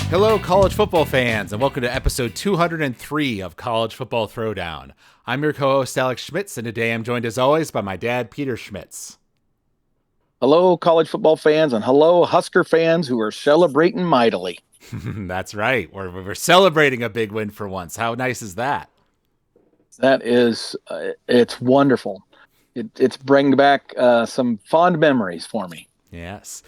Hello, college football fans, and welcome to episode 203 of College Football Throwdown. I'm your co-host, Alex Schmitz, and today I'm joined, as always, by my dad, Peter Schmitz. Hello, college football fans, and hello, Husker fans who are celebrating mightily. That's right. We're celebrating a big win for once. How nice is that? That is, it's wonderful. It's bringing back some fond memories for me. Yes.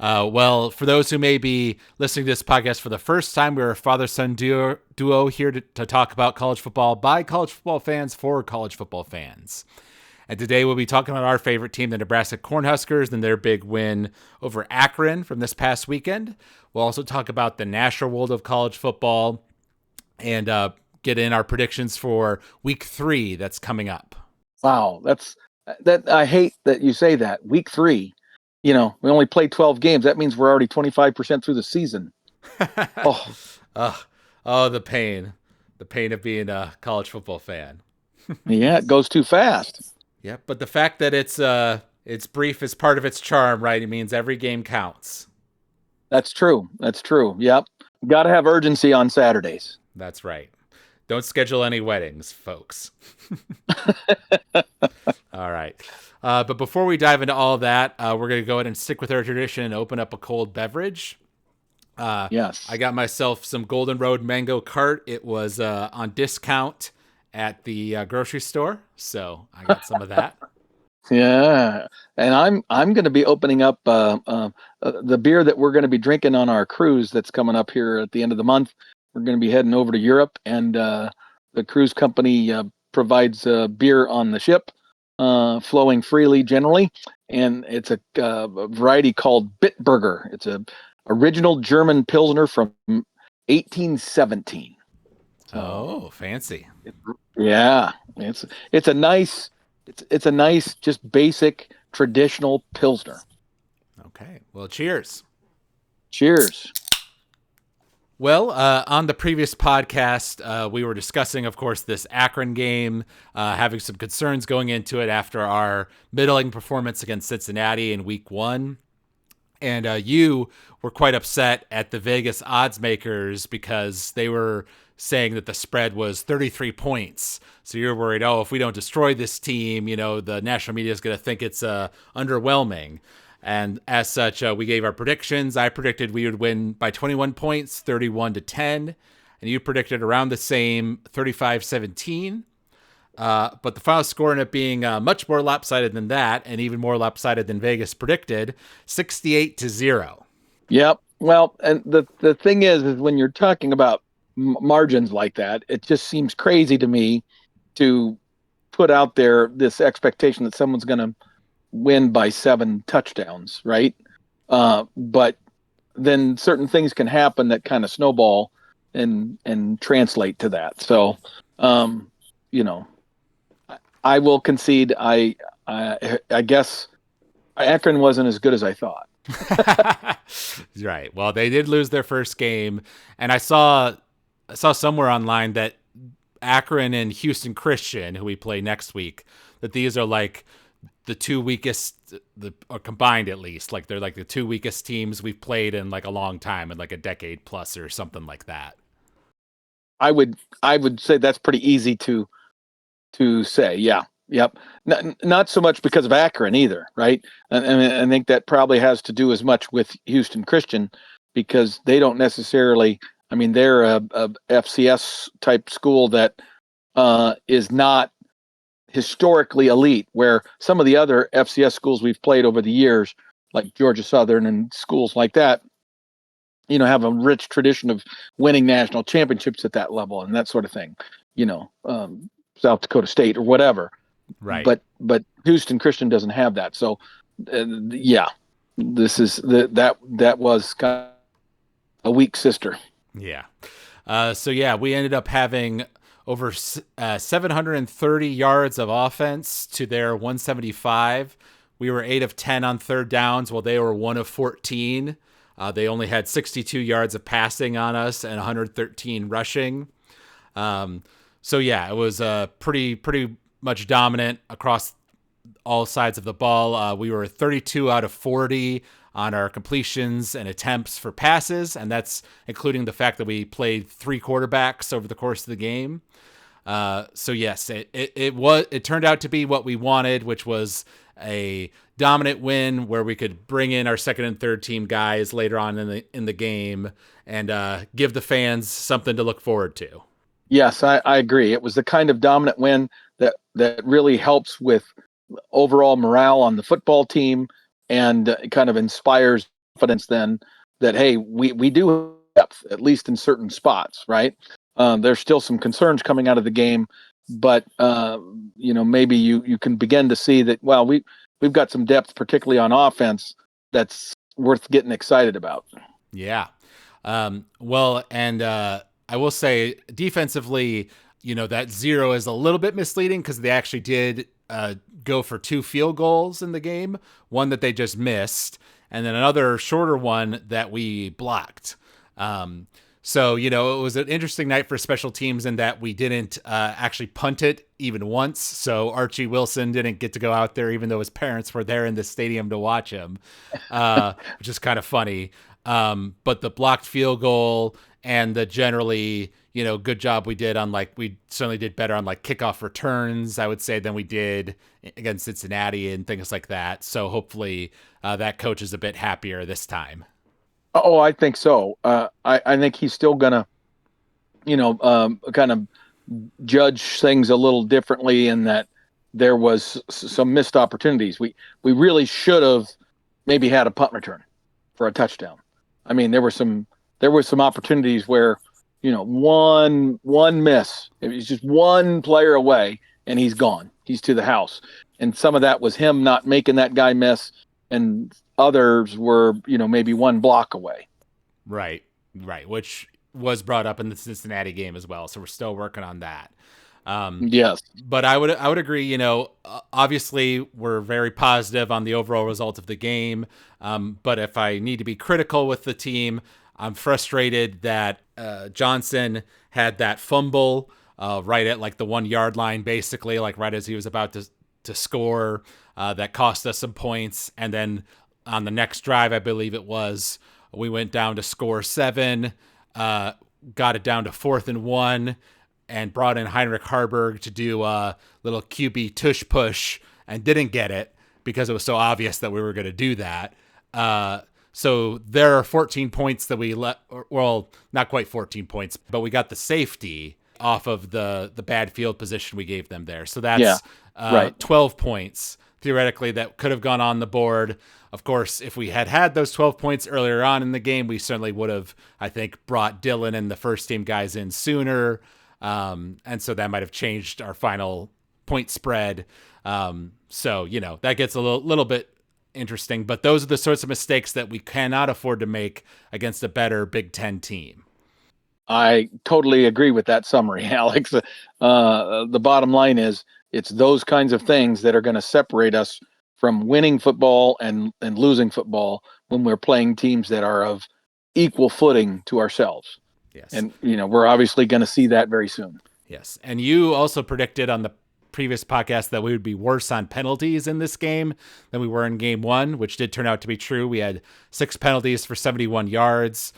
Well, for those who may be listening to this podcast for the first time, we're a father-son duo here to talk about college football by college football fans for college football fans. And today we'll be talking about our favorite team, the Nebraska Cornhuskers, and their big win over Akron from this past weekend. We'll also talk about the national world of college football and get in our predictions for week 3 that's coming up. Wow, that I hate that you say that. Week 3. You know, we only played 12 games. That means we're already 25% through the season. The pain of being a college football fan. Yeah, it goes too fast. Yeah, but the fact that it's brief is part of its charm, right? It means every game counts. That's true. Yep. Got to have urgency on Saturdays. That's right. Don't schedule any weddings, folks. All right. But before we dive into all of that, we're going to go ahead and stick with our tradition and open up a cold beverage. Yes. I got myself some Golden Road Mango Cart. It was on discount at the grocery store, so I got some of that. Yeah, and I'm going to be opening up the beer that we're going to be drinking on our cruise that's coming up here at the end of the month. We're going to be heading over to Europe, and the cruise company provides beer on the ship. Flowing freely generally, and it's a variety called Bitburger. It's a original German Pilsner from 1817. Oh, fancy! It's a nice just basic traditional Pilsner. Okay, well, cheers. Cheers. Well, on the previous podcast, we were discussing, of course, this Akron game, having some concerns going into it after our middling performance against Cincinnati in week 1. And you were quite upset at the Vegas odds makers because they were saying that the spread was 33 points. So you're worried, if we don't destroy this team, the national media is going to think it's underwhelming. And as such, we gave our predictions. I predicted we would win by 21 points, 31-10. And you predicted around the same, 35-17. But the final score ended up being much more lopsided than that, and even more lopsided than Vegas predicted, 68-0. Yep. Well, and the thing is when you're talking about margins like that, it just seems crazy to me to put out there this expectation that someone's going to win by 7 touchdowns, right? But then certain things can happen that kind of snowball and translate to that. So, I will concede. I guess Akron wasn't as good as I thought. Right. Well, they did lose their first game, and I saw somewhere online that Akron and Houston Christian, who we play next week, that these are like the 2 weakest, or combined at least, like they're like the 2 weakest teams we've played in like a long time, in like a decade plus or something like that. I would say that's pretty easy to say. Yeah. Yep. Not so much because of Akron either, right? And I think that probably has to do as much with Houston Christian, because they don't necessarily. I mean, they're a FCS type school that is not historically elite, where some of the other FCS schools we've played over the years, like Georgia Southern and schools like that, have a rich tradition of winning national championships at that level and that sort of thing. South Dakota State or whatever. Right. But Houston Christian doesn't have that. So, this is that was kind of a weak sister. Yeah. We ended up having over 730 yards of offense to their 175. We were 8 of 10 on third downs, while they were 1 of 14. They only had 62 yards of passing on us and 113 rushing. It was pretty much dominant across all sides of the ball. We were 32 out of 40 on our completions and attempts for passes, and that's including the fact that we played 3 quarterbacks over the course of the game. So yes, it turned out to be what we wanted, which was a dominant win where we could bring in our second and third team guys later on in the game and give the fans something to look forward to. Yes, I agree. It was the kind of dominant win that really helps with overall morale on the football team and kind of inspires confidence then that, hey, we do have depth, at least in certain spots, right? There's still some concerns coming out of the game, but maybe you can begin to see that, well, we've got some depth, particularly on offense, that's worth getting excited about. Yeah. I will say defensively, that 0 is a little bit misleading because they actually did go for 2 field goals in the game, one that they just missed, and then another shorter one that we blocked. So, it was an interesting night for special teams in that we didn't actually punt it even once. So Archie Wilson didn't get to go out there, even though his parents were there in the stadium to watch him, which is kind of funny. But the blocked field goal and the generally, good job we did on we certainly did better on kickoff returns, I would say, than we did against Cincinnati and things like that. So hopefully that coach is a bit happier this time. Oh, I think so. I think he's still gonna, kind of judge things a little differently in that there was some missed opportunities. We really should have maybe had a punt return for a touchdown. I mean, there were some opportunities where, one miss. It was just one player away and he's gone. He's to the house. And some of that was him not making that guy miss, and others were, maybe one block away. Right. Which was brought up in the Cincinnati game as well. So we're still working on that. Yes. But I would agree, obviously we're very positive on the overall result of the game. But if I need to be critical with the team, I'm frustrated that Johnson had that fumble right at the 1 yard line, basically, right as he was about to score, that cost us some points. And then on the next drive, I believe it was, we went down to score 7, got it down to 4th and 1, and brought in Heinrich Harburg to do a little QB tush push and didn't get it because it was so obvious that we were going to do that. So there are 14 points that we well, not quite 14 points, but we got the safety off of the bad field position we gave them there. So that's right. 12 points theoretically that could have gone on the board. Of course, if we had those 12 points earlier on in the game, we certainly would have, I think, brought Dylan and the first team guys in sooner. And so that might have changed our final point spread. So, that gets a little bit interesting, but those are the sorts of mistakes that we cannot afford to make against a better Big Ten team. I totally agree with that summary, Alex. The bottom line is it's those kinds of things that are going to separate us from winning football and losing football when we're playing teams that are of equal footing to ourselves. Yes. And, we're obviously going to see that very soon. Yes. And you also predicted on the previous podcast that we would be worse on penalties in this game than we were in game 1, which did turn out to be true. We had 6 penalties for 71 yards.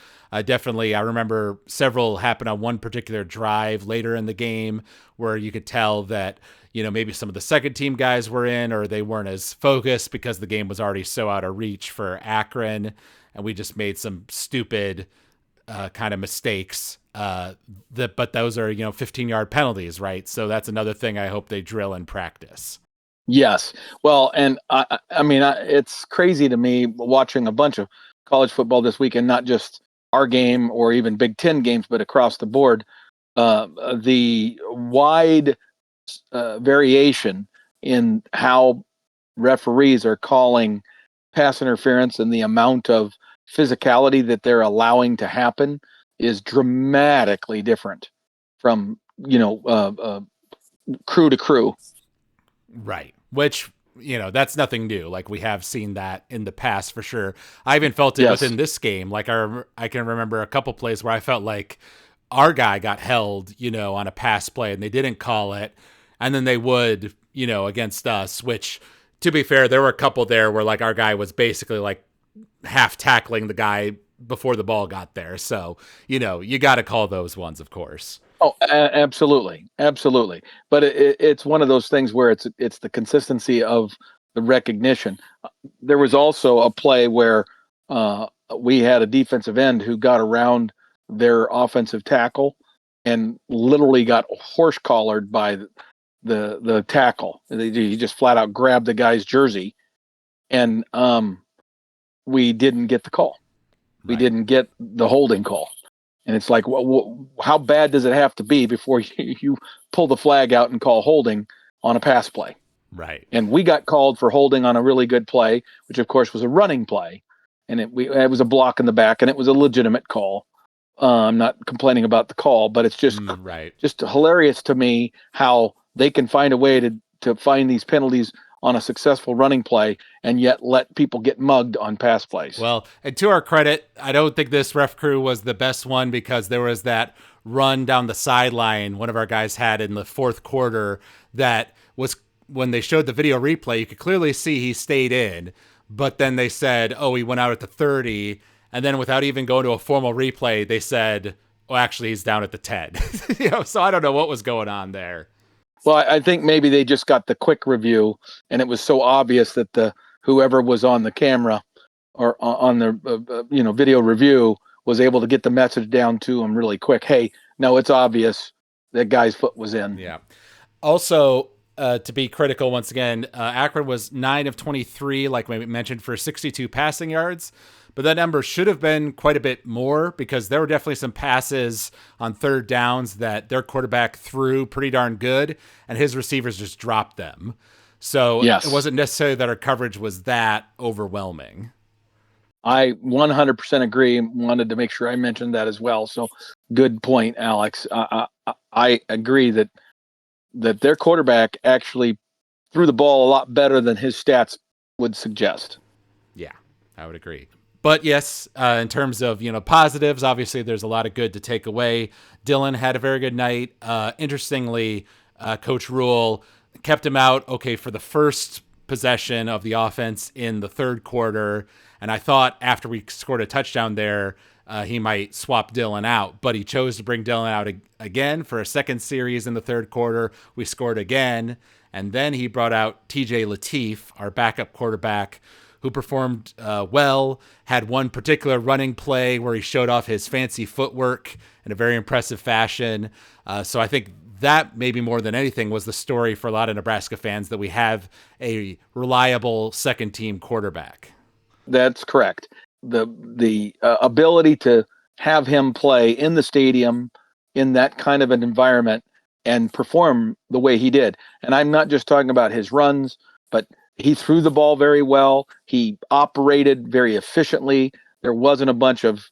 Definitely, I remember several happened on one particular drive later in the game where you could tell that, maybe some of the second team guys were in, or they weren't as focused because the game was already so out of reach for Akron. And we just made some stupid kind of mistakes. But those are, 15-yard penalties, right? So that's another thing I hope they drill in practice. Yes. Well, and I mean, it's crazy to me watching a bunch of college football this weekend, not just our game or even Big Ten games, but across the board. The wide variation in how referees are calling pass interference and the amount of physicality that they're allowing to happen is dramatically different from, crew to crew. Right. Which, that's nothing new. We have seen that in the past for sure. I even felt it within this game. I can remember a couple plays where I felt like our guy got held, on a pass play and they didn't call it. And then they would, against us, which To be fair, there were a couple there where like our guy was basically like half tackling the guy before the ball got there. So, you got to call those ones, of course. Oh, absolutely, absolutely. But it's one of those things where it's the consistency of the recognition. There was also a play where we had a defensive end who got around their offensive tackle and literally got horse collared by the tackle. He just flat out grabbed the guy's jersey, and we didn't get the call. We didn't get the holding call. And it's like, how bad does it have to be before you pull the flag out and call holding on a pass play? Right. And we got called for holding on a really good play, which of course was a running play, and it was a block in the back, and it was a legitimate call. I'm not complaining about the call, but it's just just hilarious to me how they can find a way to find these penalties on a successful running play and yet let people get mugged on pass plays. Well, and to our credit, I don't think this ref crew was the best one, because there was that run down the sideline one of our guys had in the fourth quarter that was, when they showed the video replay, you could clearly see he stayed in, but then they said, oh, he went out at the 30, and then without even going to a formal replay, they said, oh, actually, he's down at the 10. So I don't know what was going on there. Well, I think maybe they just got the quick review, and it was so obvious that whoever was on the camera or on the video review was able to get the message down to them really quick. Hey, no, it's obvious that guy's foot was in. Yeah. Also, to be critical once again, Akron was 9 of 23, like we mentioned, for 62 passing yards. But that number should have been quite a bit more, because there were definitely some passes on third downs that their quarterback threw pretty darn good, and his receivers just dropped them. So It wasn't necessarily that our coverage was that overwhelming. I 100% agree. Wanted to make sure I mentioned that as well. So good point, Alex. I agree that their quarterback actually threw the ball a lot better than his stats would suggest. Yeah, I would agree. But yes, in terms of, positives, obviously there's a lot of good to take away. Dylan had a very good night. Interestingly, Coach Rule kept him out, for the first possession of the offense in the third quarter. And I thought after we scored a touchdown there, he might swap Dylan out. But he chose to bring Dylan out again for a second series in the third quarter. We scored again. And then he brought out TJ Lateef, our backup quarterback, who performed well, had one particular running play where he showed off his fancy footwork in a very impressive fashion. So I think that maybe more than anything was the story for a lot of Nebraska fans, that we have a reliable second-team quarterback. That's correct. The ability to have him play in the stadium in that kind of an environment and perform the way he did. And I'm not just talking about his runs, but he threw the ball very well. He operated very efficiently. There wasn't a bunch of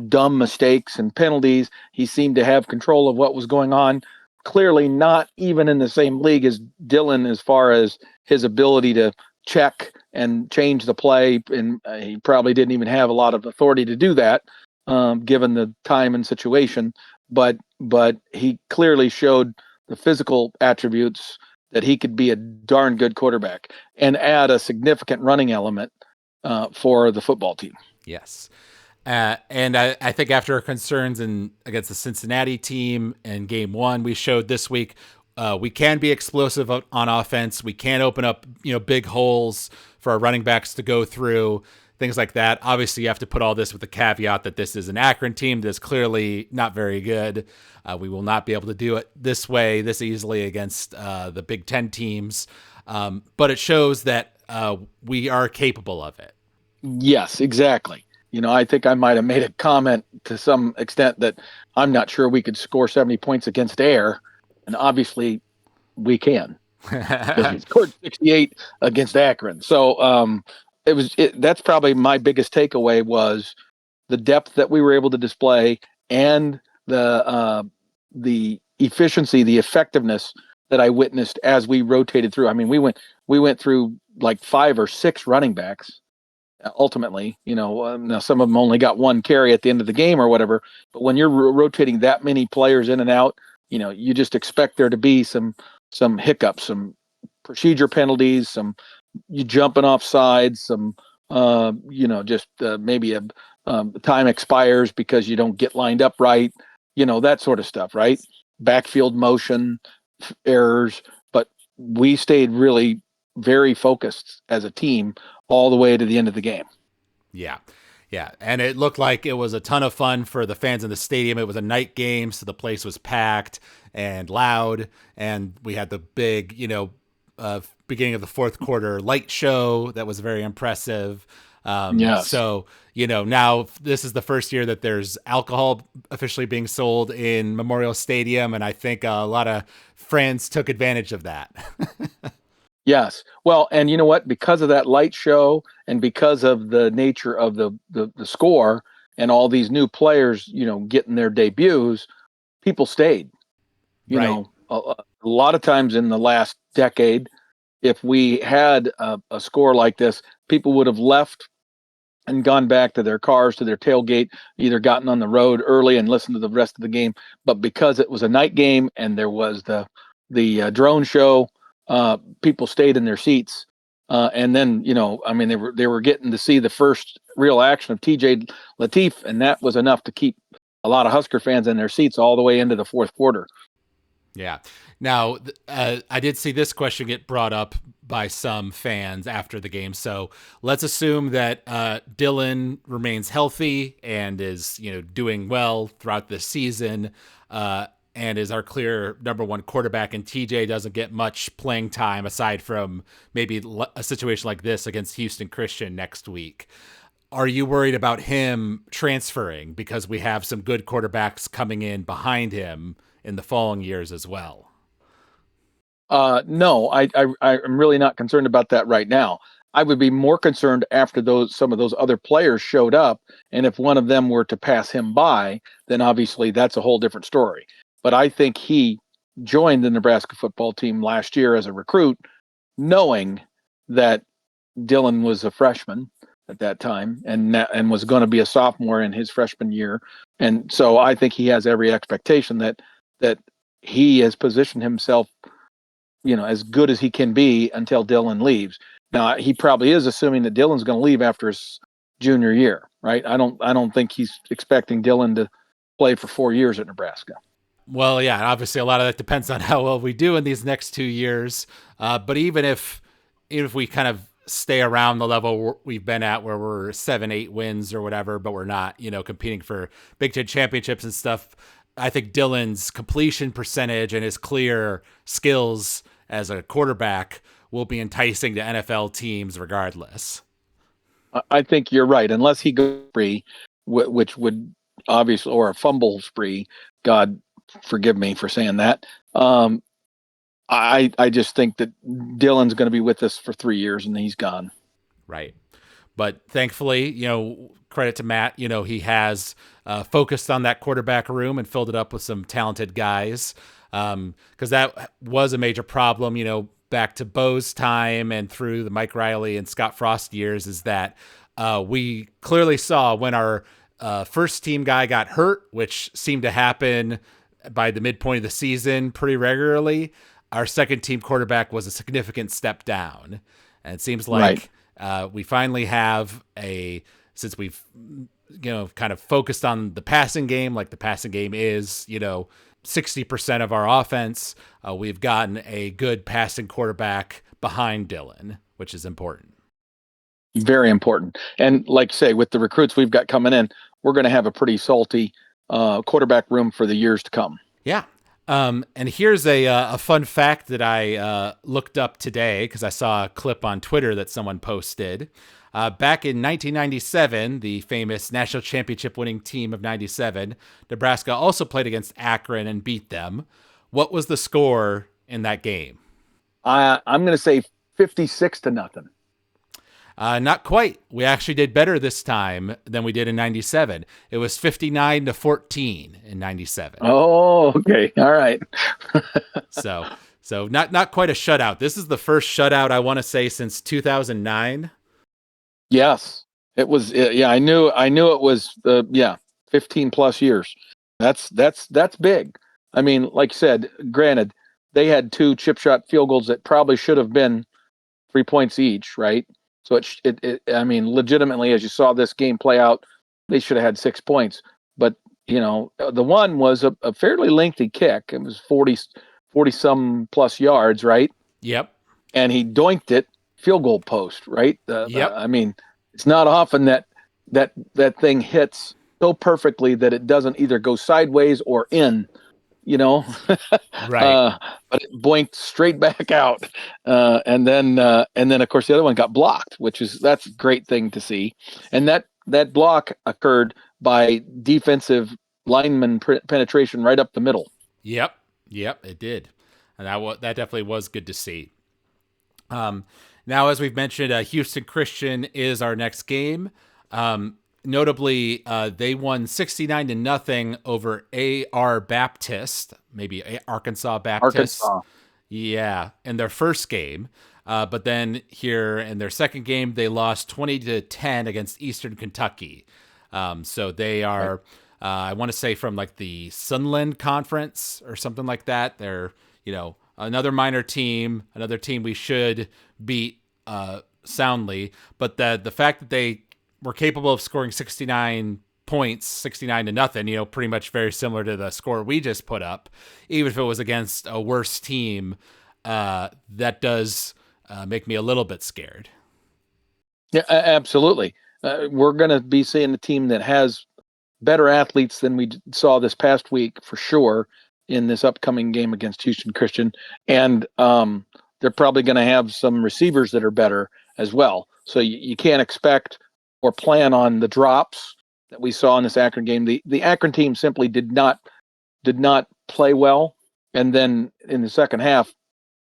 dumb mistakes and penalties. He seemed to have control of what was going on. Clearly not even in the same league as Dylan as far as his ability to check and change the play. And he probably didn't even have a lot of authority to do that, given the time and situation. But he clearly showed the physical attributes that he could be a darn good quarterback and add a significant running element for the football team. Yes. And I think after our concerns against the Cincinnati team in game one, we showed this week we can be explosive on offense. We can open up big holes for our running backs to go through, things like that. Obviously, you have to put all this with the caveat that this is an Akron team that's clearly not very good. We will not be able to do it this way, this easily against the Big Ten teams. But it shows that we are capable of it. Yes, exactly. I think I might have made a comment to some extent that I'm not sure we could score 70 points against air. And obviously we can, because we scored 68 against Akron. So that's probably my biggest takeaway, was the depth that we were able to display and the efficiency, the effectiveness that I witnessed as we rotated through. I mean, we went through like 5 or 6 running backs. Ultimately, now some of them only got one carry at the end of the game or whatever. But when you're rotating that many players in and out, you just expect there to be some hiccups, some procedure penalties, some you jumping off sides, some just maybe a time expires because you don't get lined up right, that sort of stuff, right? Backfield motion errors, but we stayed really very focused as a team all the way to the end of the game. Yeah. Yeah. And it looked like it was a ton of fun for the fans in the stadium. It was a night game, so the place was packed and loud. And we had the big, beginning of the fourth quarter light show that was very impressive. Yes. So, now this is the first year that there's alcohol officially being sold in Memorial Stadium. And I think a lot of fans took advantage of that. Yes. Well, and you know what? Because of that light show and because of the nature of the score and all these new players, getting their debuts, people stayed. Right. A lot of times in the last decade, if we had a score like this, people would have left and gone back to their cars, to their tailgate, either gotten on the road early and listened to the rest of the game. But because it was a night game and there was the drone show, people stayed in their seats. And then, they were getting to see the first real action of TJ Latif, and that was enough to keep a lot of Husker fans in their seats all the way into the fourth quarter. Yeah. Now, I did see this question get brought up by some fans after the game. So let's assume that Dylan remains healthy and is, doing well throughout the season and is our clear number one quarterback, and TJ doesn't get much playing time aside from maybe a situation like this against Houston Christian next week. Are you worried about him transferring because we have some good quarterbacks coming in behind him in the following years as well? No, I'm really not concerned about that right now. I would be more concerned after some of those other players showed up, and if one of them were to pass him by, then obviously that's a whole different story. But I think he joined the Nebraska football team last year as a recruit, knowing that Dylan was a freshman at that time and was going to be a sophomore in his freshman year, and so I think he has every expectation that he has positioned himself, as good as he can be until Dylan leaves. Now he probably is assuming that Dylan's going to leave after his junior year, right? I don't think he's expecting Dylan to play for 4 years at Nebraska. Well, yeah, obviously a lot of that depends on how well we do in these next 2 years. But even if we kind of stay around the level we've been at, where we're 7-8 wins or whatever, but we're not, competing for Big Ten championships and stuff, I think Dylan's completion percentage and his clear skills as a quarterback will be enticing to NFL teams regardless. I think you're right, unless he goes free, which would obviously, or a fumble spree. God forgive me for saying that. I just think that Dylan's going to be with us for 3 years and he's gone. Right. But thankfully, credit to Matt, he has focused on that quarterback room and filled it up with some talented guys. Because that was a major problem, back to Bo's time and through the Mike Riley and Scott Frost years, is that we clearly saw when our first team guy got hurt, which seemed to happen by the midpoint of the season pretty regularly, our second team quarterback was a significant step down. And it seems like we finally have since we've, kind of focused on the passing game, like the passing game is, 60% of our offense, we've gotten a good passing quarterback behind Dylan, which is important. Very important. And like you say, with the recruits we've got coming in, we're going to have a pretty salty quarterback room for the years to come. Yeah. And here's a fun fact that I looked up today because I saw a clip on Twitter that someone posted. Back in 1997, the famous national championship winning team of 97, Nebraska also played against Akron and beat them. What was the score in that game? I'm going to say 56-0. Not quite. We actually did better this time than we did in 97. It was 59-14 in 97. Oh, okay. All right. So not quite a shutout. This is the first shutout, I want to say, since 2009. Yes, it was. Yeah, I knew it was 15 plus years. That's big. I mean, like you said, granted, they had 2 chip shot field goals that probably should have been 3 points each, right? So I mean, legitimately, as you saw this game play out, they should have had 6 points. But the one was a fairly lengthy kick. It was 40 some plus yards, right? Yep. And he doinked it field goal post, right? Yep. I mean, it's not often that thing hits so perfectly that it doesn't either go sideways or in, you know, Right. but it boinked straight back out, and then of course the other one got blocked, that's a great thing to see, and that block occurred by defensive lineman penetration right up the middle. Yep. Yep. It did. And that definitely was good to see. Now, as we've mentioned, Houston Christian is our next game. Notably, they won 69-0 over AR Baptist, maybe Arkansas Baptist. Arkansas. Yeah, in their first game. But then here in their second game, they lost 20-10 against Eastern Kentucky. So they are, I want to say, from like the Sunland Conference or something like that. They're, another minor team, another team we should beat soundly. But the fact that they were capable of scoring 69 points, 69-0, pretty much very similar to the score we just put up, even if it was against a worse team, that does make me a little bit scared. Yeah, absolutely. We're going to be seeing a team that has better athletes than we saw this past week for sure in this upcoming game against Houston Christian. And they're probably going to have some receivers that are better as well. So you can't expect or plan on the drops that we saw in this Akron game. The Akron team simply did not play well. And then in the second half,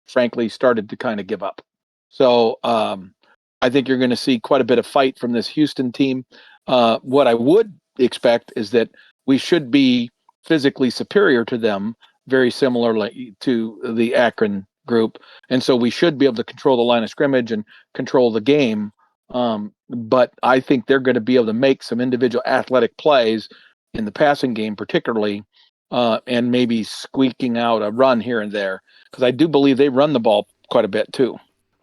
frankly, started to kind of give up. So I think you're going to see quite a bit of fight from this Houston team. What I would expect is that we should be physically superior to them, very similarly to the Akron group. And so we should be able to control the line of scrimmage and control the game. But I think they're going to be able to make some individual athletic plays in the passing game, particularly, and maybe squeaking out a run here and there, because I do believe they run the ball quite a bit too.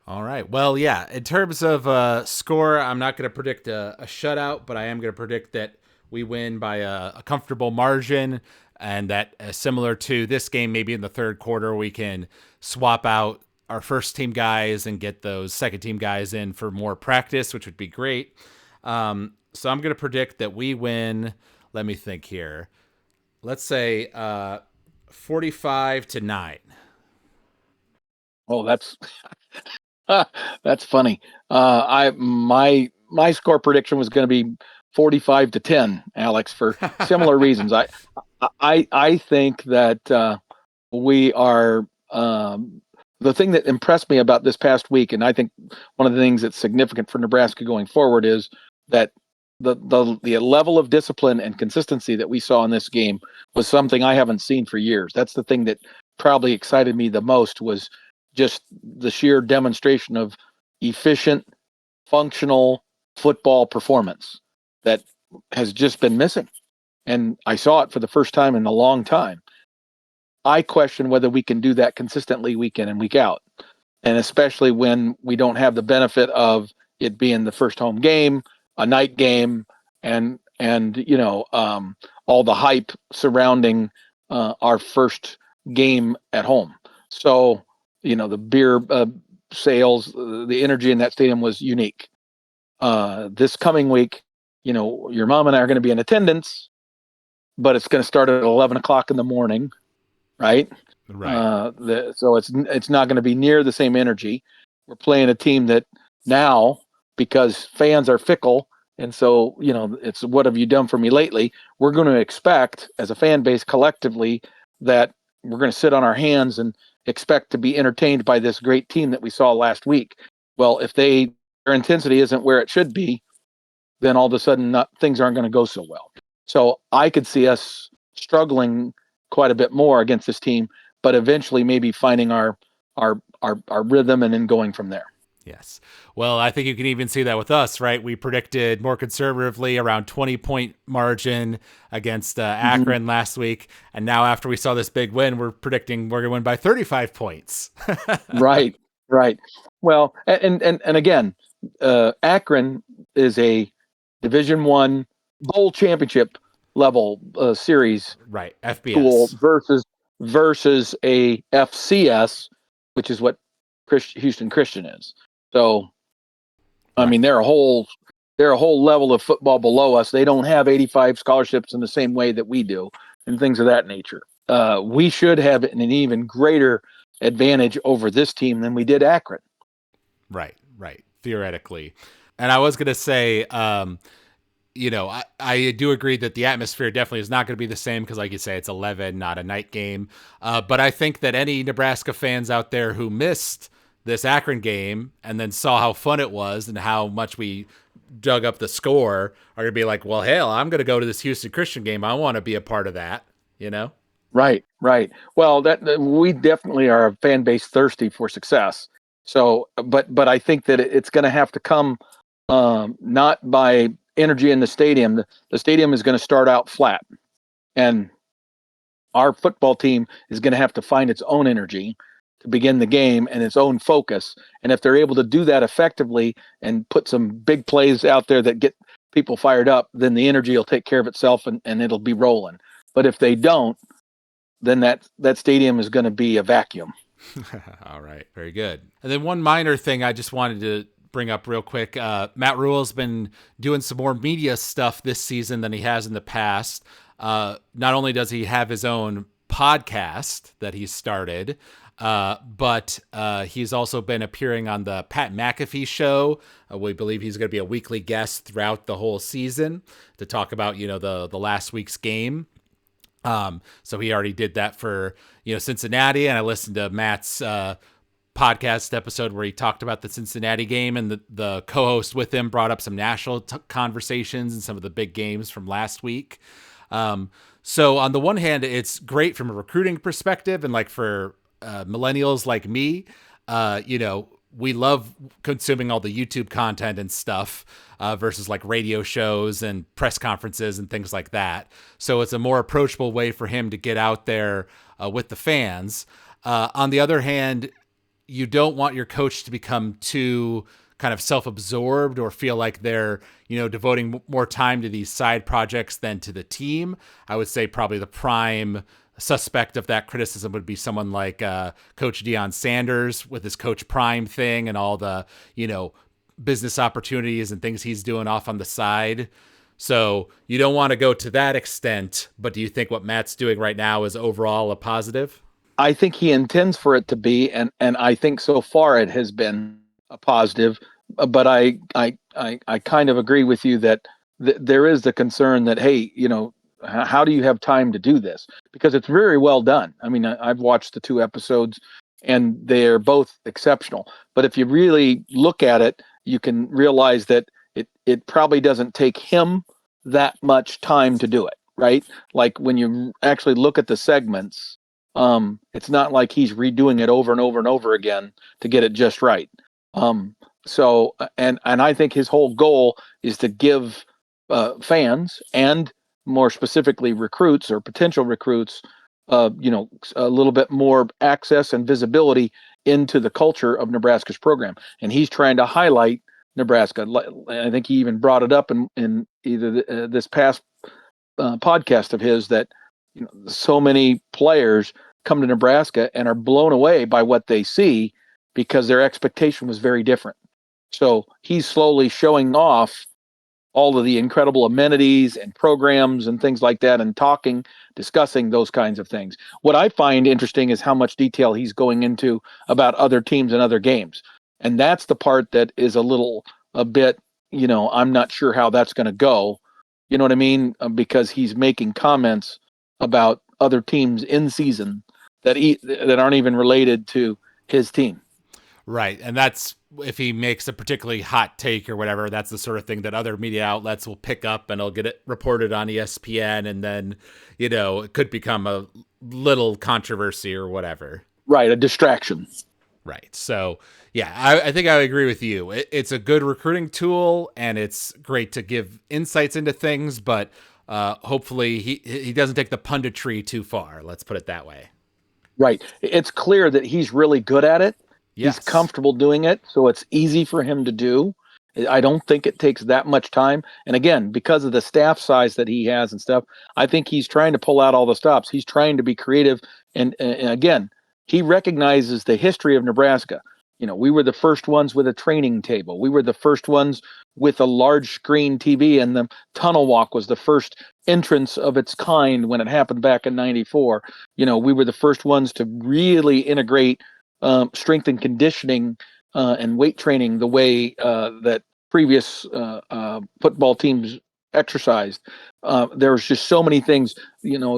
All right. Well, yeah, in terms of score, I'm not going to predict a shutout, but I am going to predict that we win by a comfortable margin, and that similar to this game, maybe in the third quarter, we can swap out our first team guys and get those second team guys in for more practice, which would be great. So I'm going to predict that we win. Let me think here. Let's say 45-9. Oh, that's funny. My score prediction was going to be 45-10, Alex, for similar reasons. I think that we are the thing that impressed me about this past week, and I think one of the things that's significant for Nebraska going forward is that the level of discipline and consistency that we saw in this game was something I haven't seen for years. That's the thing that probably excited me the most, was just the sheer demonstration of efficient, functional football performance that has just been missing. And I saw it for the first time in a long time. I question whether we can do that consistently week in and week out. And especially when we don't have the benefit of it being the first home game, a night game, and all the hype surrounding our first game at home. So, the beer sales, the energy in that stadium was unique. This coming week, your mom and I are going to be in attendance, but it's going to start at 11 o'clock in the morning, right? Right. So it's not going to be near the same energy. We're playing a team that now, because fans are fickle, and so it's what have you done for me lately? We're going to expect, as a fan base collectively, that we're going to sit on our hands and expect to be entertained by this great team that we saw last week. Well, if their intensity isn't where it should be, then all of a sudden things aren't going to go so well. So I could see us struggling quite a bit more against this team, but eventually maybe finding our rhythm and then going from there. Yes. Well, I think you can even see that with us, right? We predicted more conservatively around 20-point margin against Akron last week. And now after we saw this big win, we're predicting we're going to win by 35 points. Right. Right. Well, and again, Akron is a Division 1 bowl championship level series Right. school FBS. versus a FCS, which is what Houston Christian is. So, I mean, Right. they're a whole level of football below us. They don't have 85 scholarships in the same way that we do, and things of that nature. We should have an even greater advantage over this team than we did Akron. Right. Right. Theoretically. And I was going to say, I do agree that the atmosphere definitely is not going to be the same because, like you say, it's 11, not a night game. But I think that any Nebraska fans out there who missed this Akron game and then saw how fun it was and how much we dug up the score are going to be like, well, hell, I'm going to go to this Houston Christian game. I want to be a part of that, you know? Right, right. Well, that we definitely are a fan base thirsty for success. So, but I think that it's going to have to come not by energy in the stadium. The stadium is going to start out flat, and our football team is going to have to find its own energy to begin the game and its own focus. And if they're able to do that effectively and put some big plays out there that get people fired up, then the energy will take care of itself and it'll be rolling. But if they don't, then that stadium is going to be a vacuum. All right. Very good. And then one minor thing I just wanted to bring up real quick. Matt Rule's been doing some more media stuff this season than he has in the past. Not only does he have his own podcast that he started, but he's also been appearing on the Pat McAfee show. We believe he's going to be a weekly guest throughout the whole season to talk about, the last week's game. So he already did that for, Cincinnati. And I listened to Matt's podcast episode where he talked about the Cincinnati game, and the co-host with him brought up some national conversations and some of the big games from last week. So on the one hand, it's great from a recruiting perspective, and like for millennials like me, we love consuming all the YouTube content and stuff versus like radio shows and press conferences and things like that. So it's a more approachable way for him to get out there with the fans. On the other hand, you don't want your coach to become too kind of self-absorbed or feel like they're, devoting more time to these side projects than to the team. I would say probably the prime suspect of that criticism would be someone like Coach Deion Sanders with his Coach Prime thing and all the, business opportunities and things he's doing off on the side. So you don't want to go to that extent, but do you think what Matt's doing right now is overall a positive? I think he intends for it to be, and I think so far it has been a positive. But I kind of agree with you that there is the concern that, hey, how do you have time to do this? Because it's very well done. I mean, I've watched the 2 episodes, and they're both exceptional. But if you really look at it, you can realize that it probably doesn't take him that much time to do it, right? Like when you actually look at the segments, it's not like he's redoing it over and over and over again to get it just right. So, and I think his whole goal is to give fans and more specifically recruits or potential recruits, a little bit more access and visibility into the culture of Nebraska's program. And he's trying to highlight Nebraska. I think he even brought it up in either this past podcast of his that so many players come to Nebraska and are blown away by what they see because their expectation was very different. So he's slowly showing off all of the incredible amenities and programs and things like that and discussing those kinds of things. What I find interesting is how much detail he's going into about other teams and other games. And that's the part that is a bit, I'm not sure how that's going to go. You know what I mean? Because he's making comments about other teams in season that aren't even related to his team. Right. And that's if he makes a particularly hot take or whatever, that's the sort of thing that other media outlets will pick up and it'll get it reported on ESPN. And then, it could become a little controversy or whatever. Right. A distraction. Right. So, yeah, I think I agree with you. It's a good recruiting tool and it's great to give insights into things, but hopefully he doesn't take the punditry too far. Let's put it that way. Right. It's clear that he's really good at it. He's Yes. comfortable doing it, so it's easy for him to do. I don't think it takes that much time. And again, because of the staff size that he has and stuff, I think he's trying to pull out all the stops. He's trying to be creative. And again, he recognizes the history of Nebraska. We were the first ones with a training table. We were the first ones with a large screen TV, and the tunnel walk was the first entrance of its kind when it happened back in '94. We were the first ones to really integrate strength and conditioning and weight training the way that previous football teams exercised. There's just so many things,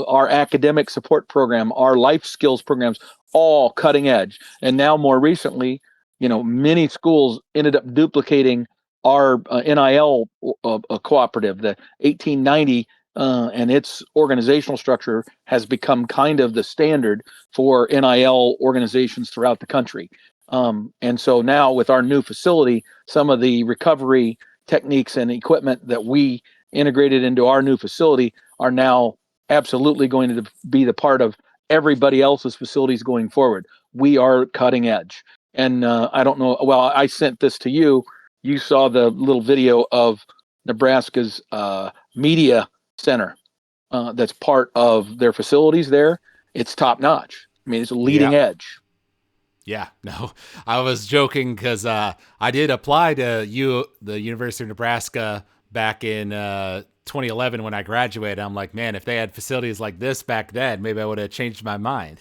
our academic support program, our life skills programs, all cutting edge. And now more recently, many schools ended up duplicating our NIL cooperative, the 1890, and its organizational structure has become kind of the standard for NIL organizations throughout the country. And so now with our new facility, some of the recovery techniques and equipment that we integrated into our new facility are now absolutely going to be the part of everybody else's facilities going forward. We are cutting edge. And I don't know, well, I sent this to you. You saw the little video of Nebraska's media center that's part of their facilities there. It's top notch. I mean, it's leading Yeah. edge. Yeah, no, I was joking because I did apply to the University of Nebraska back in 2011 when I graduated. I'm like, man, if they had facilities like this back then, maybe I would have changed my mind.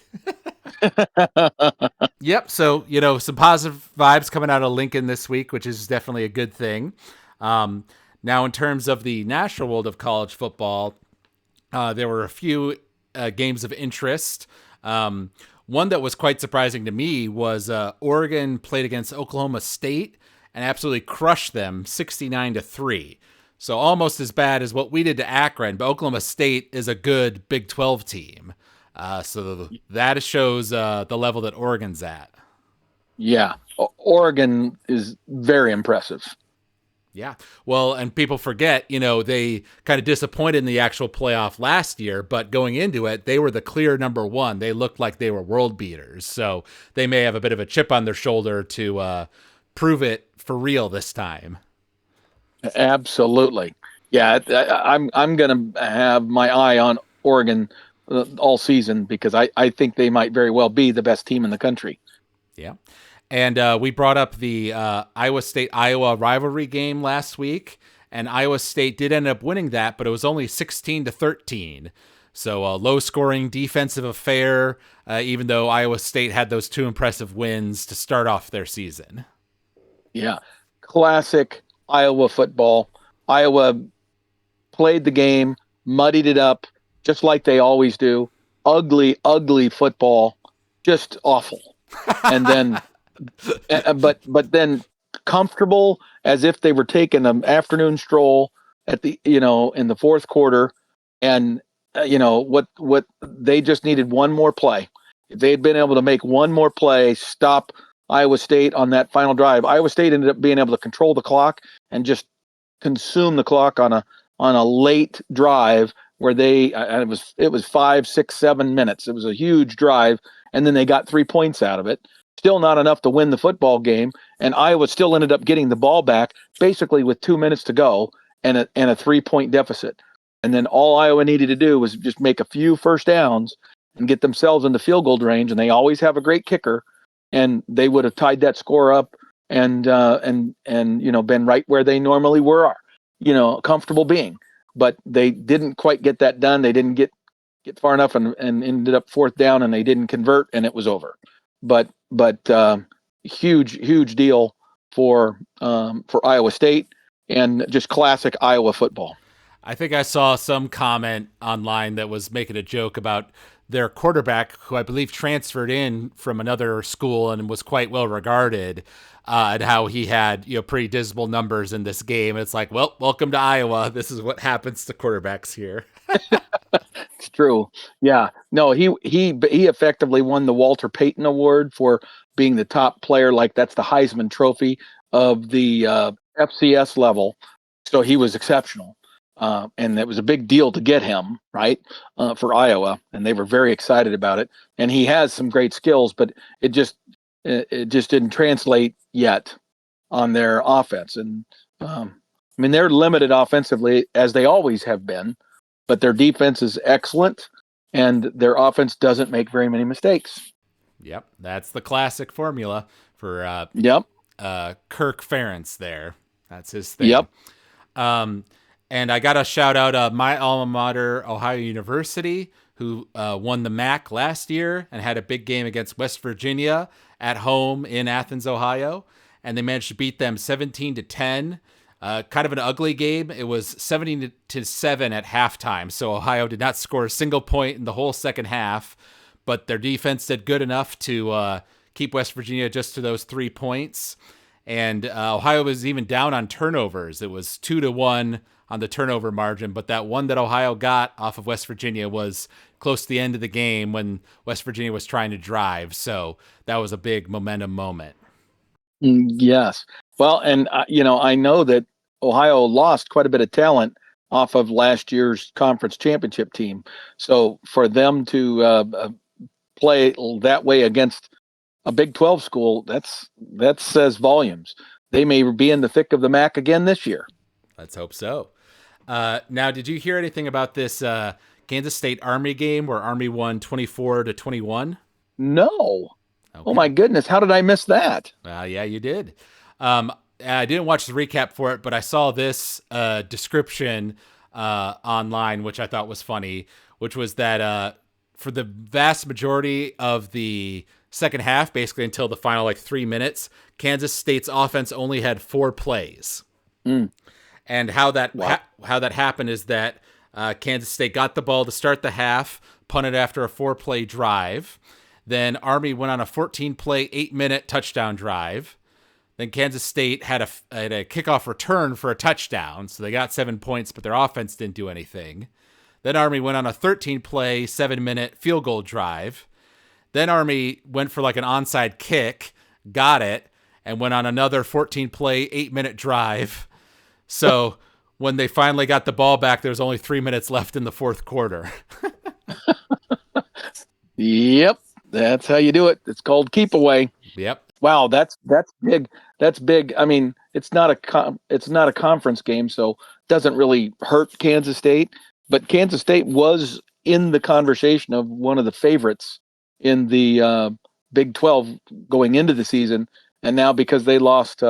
Yep. So, some positive vibes coming out of Lincoln this week, which is definitely a good thing. Now, in terms of the national world of college football, there were a few games of interest. One that was quite surprising to me was Oregon played against Oklahoma State and absolutely crushed them 69-3. So almost as bad as what we did to Akron, but Oklahoma State is a good Big 12 team. So that shows the level that Oregon's at. Yeah. Oregon is very impressive. Yeah. Well, and people forget, they kind of disappointed in the actual playoff last year, but going into it, they were the clear number one. They looked like they were world beaters. So they may have a bit of a chip on their shoulder to prove it for real this time. Absolutely. Yeah, I'm going to have my eye on Oregon all season because I think they might very well be the best team in the country. Yeah. And we brought up the Iowa State-Iowa rivalry game last week, and Iowa State did end up winning that, but it was only 16-13. So a low-scoring defensive affair, even though Iowa State had those two impressive wins to start off their season. Yeah, classic Iowa football. Iowa played the game, muddied it up, just like they always do. Ugly, ugly football, just awful. And then but then comfortable as if they were taking an afternoon stroll at the in the fourth quarter, and what they just needed one more play. If they'd been able to make one more play, stop Iowa State on that final drive, Iowa State ended up being able to control the clock and just consume the clock on a late drive where it was 5, 6, 7 minutes. It was a huge drive, and then they got 3 points out of it. Still not enough to win the football game, and Iowa still ended up getting the ball back basically with 2 minutes to go and a 3-point deficit. And then all Iowa needed to do was just make a few first downs and get themselves into field goal range, and they always have a great kicker, and they would have tied that score up and been right where they normally were, comfortable being. But they didn't quite get that done. They didn't get far enough and ended up fourth down, and they didn't convert, and it was over. But huge deal for Iowa State, and just classic Iowa football. I think I saw some comment online that was making a joke about their quarterback, who I believe transferred in from another school and was quite well regarded, and how he had pretty dismal numbers in this game. It's like, well, welcome to Iowa. This is what happens to quarterbacks here. It's true. Yeah. No, he effectively won the Walter Payton Award for being the top player. Like, that's the Heisman Trophy of the FCS level. So he was exceptional. And it was a big deal to get him, right, for Iowa. And they were very excited about it. And he has some great skills, but it just it just didn't translate yet on their offense. And I mean, they're limited offensively as they always have been, but their defense is excellent and their offense doesn't make very many mistakes. Yep, that's the classic formula for Yep. Kirk Ferentz there. That's his thing. Yep. And I got to shout out my alma mater, Ohio University, who won the MAC last year and had a big game against West Virginia at home in Athens, Ohio. And they managed to beat them 17-10. Kind of an ugly game. It was 17-7 at halftime. So Ohio did not score a single point in the whole second half, but their defense did good enough to keep West Virginia just to those 3 points. And Ohio was even down on turnovers. It was 2-1 on the turnover margin, but that one that Ohio got off of West Virginia was close to the end of the game when West Virginia was trying to drive. So that was a big momentum moment. Yes. Well, and I know that Ohio lost quite a bit of talent off of last year's conference championship team. So for them to play that way against a Big 12 school, that says volumes. They may be in the thick of the MAC again this year. Let's hope so. Now, did you hear anything about this Kansas State Army game where Army won 24-21? No. Okay. Oh my goodness, how did I miss that? Yeah, you did. I didn't watch the recap for it, but I saw this description online, which I thought was funny, which was that for the vast majority of the second half, basically until the final 3 minutes, Kansas State's offense only had 4 plays. And how that happened is that Kansas State got the ball to start the half, punted after a 4-play drive. Then Army went on a 14-play, 8-minute touchdown drive. Then Kansas State had a kickoff return for a touchdown, so they got 7 points, but their offense didn't do anything. Then Army went on a 13-play, 7-minute field goal drive. Then Army went for an onside kick, got it, and went on another 14-play, 8-minute drive. So when they finally got the ball back, there was only 3 minutes left in the fourth quarter. Yep. That's how you do it. It's called keep away. Yep. Wow, that's big. That's big. I mean, it's not a conference game, so it doesn't really hurt Kansas State. But Kansas State was in the conversation of one of the favorites in the Big 12 going into the season, and now because they lost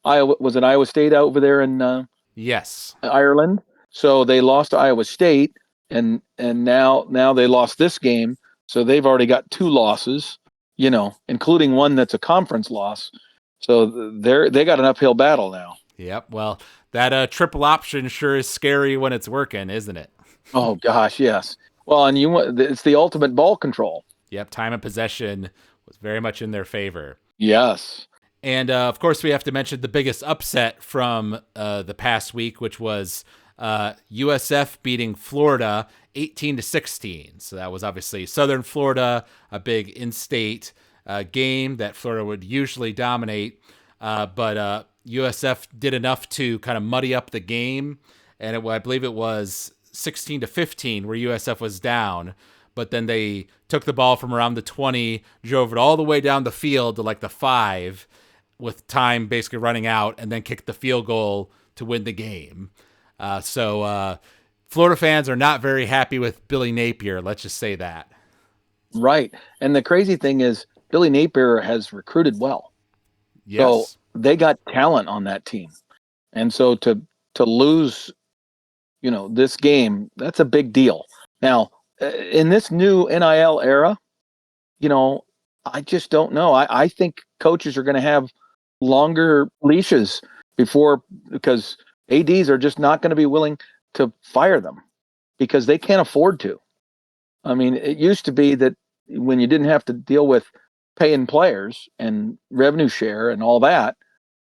Iowa, was it Iowa State over there in yes, Ireland? So they lost to Iowa State, and now they lost this game. So they've already got 2 losses, including one that's a conference loss. So they got an uphill battle now. Yep. Well, that triple option sure is scary when it's working, isn't it? Oh gosh, yes. Well, and it's the ultimate ball control. Yep. Time of possession was very much in their favor. Yes. And of course, we have to mention the biggest upset from the past week, which was USF beating Florida 18-16. So that was obviously Southern Florida, a big in-state game that Florida would usually dominate. But USF did enough to kind of muddy up the game. And I believe it was 16-15 where USF was down. But then they took the ball from around the 20, drove it all the way down the field to the 5 with time basically running out, and then kicked the field goal to win the game. So Florida fans are not very happy with Billy Napier. Let's just say that. Right. And the crazy thing is Billy Napier has recruited well. Yes. So they got talent on that team. And so to lose, this game, that's a big deal. Now, in this new NIL era, I just don't know. I think coaches are going to have longer leashes because ADs are just not going to be willing to fire them because they can't afford to. I mean, it used to be that when you didn't have to deal with paying players and revenue share and all that,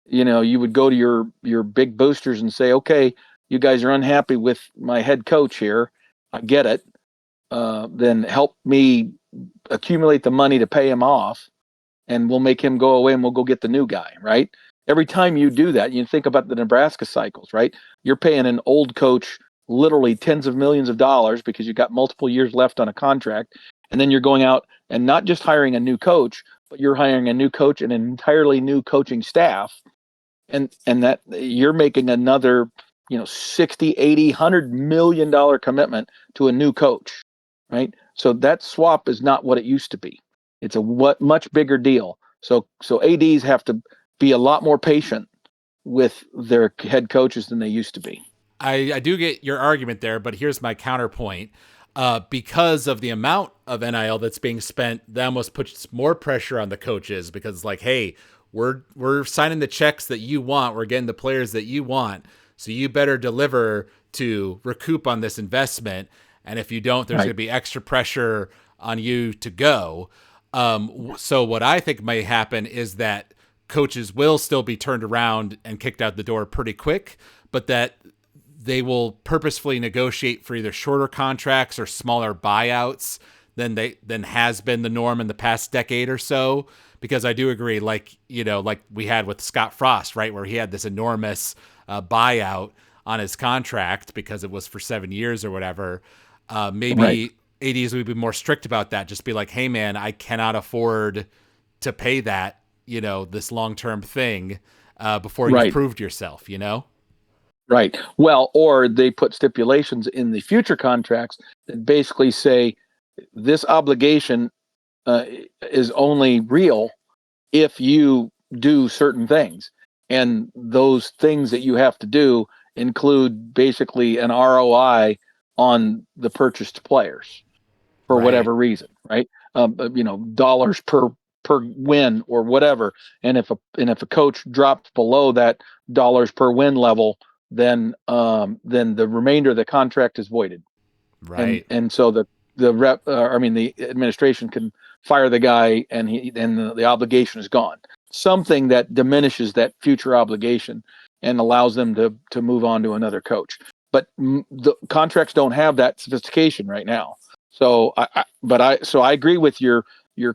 you would go to your big boosters and say, okay, you guys are unhappy with my head coach here. I get it. Then help me accumulate the money to pay him off, and we'll make him go away and we'll go get the new guy, right? Every time you do that, you think about the Nebraska cycles, right? You're paying an old coach literally tens of millions of dollars because you've got multiple years left on a contract. And then you're going out and not just hiring a new coach, you're hiring a new coach and an entirely new coaching staff, and that you're making another 60, 80, $100 million commitment to a new coach, right? So that swap is not what it used to be. It's a much bigger deal. So ads have to be a lot more patient with their head coaches than they used to be. I do get your argument there, but here's my counterpoint. Because of the amount of NIL that's being spent, that almost puts more pressure on the coaches, because it's like, hey, we're signing the checks that you want. We're getting the players that you want. So you better deliver to recoup on this investment. And if you don't, there's going to be extra pressure on you to go. So what I think may happen is that coaches will still be turned around and kicked out the door pretty quick, but that they will purposefully negotiate for either shorter contracts or smaller buyouts than has been the norm in the past decade or so. Because I do agree, like we had with Scott Frost, right, where he had this enormous buyout on his contract because it was for 7 years or whatever. Maybe ADs would be more strict about that. Just be like, hey man, I cannot afford to pay that, this long-term thing before you've proved yourself, Right. Well, or they put stipulations in the future contracts that basically say this obligation is only real if you do certain things. And those things that you have to do include basically an ROI on the purchased players for whatever reason, right? Dollars per win or whatever. And if a coach drops below that dollars per win level, then the remainder of the contract is voided. Right. And so the administration can fire the guy, and the obligation is gone. Something that diminishes that future obligation and allows them to move on to another coach. But the contracts don't have that sophistication right now. So I agree with your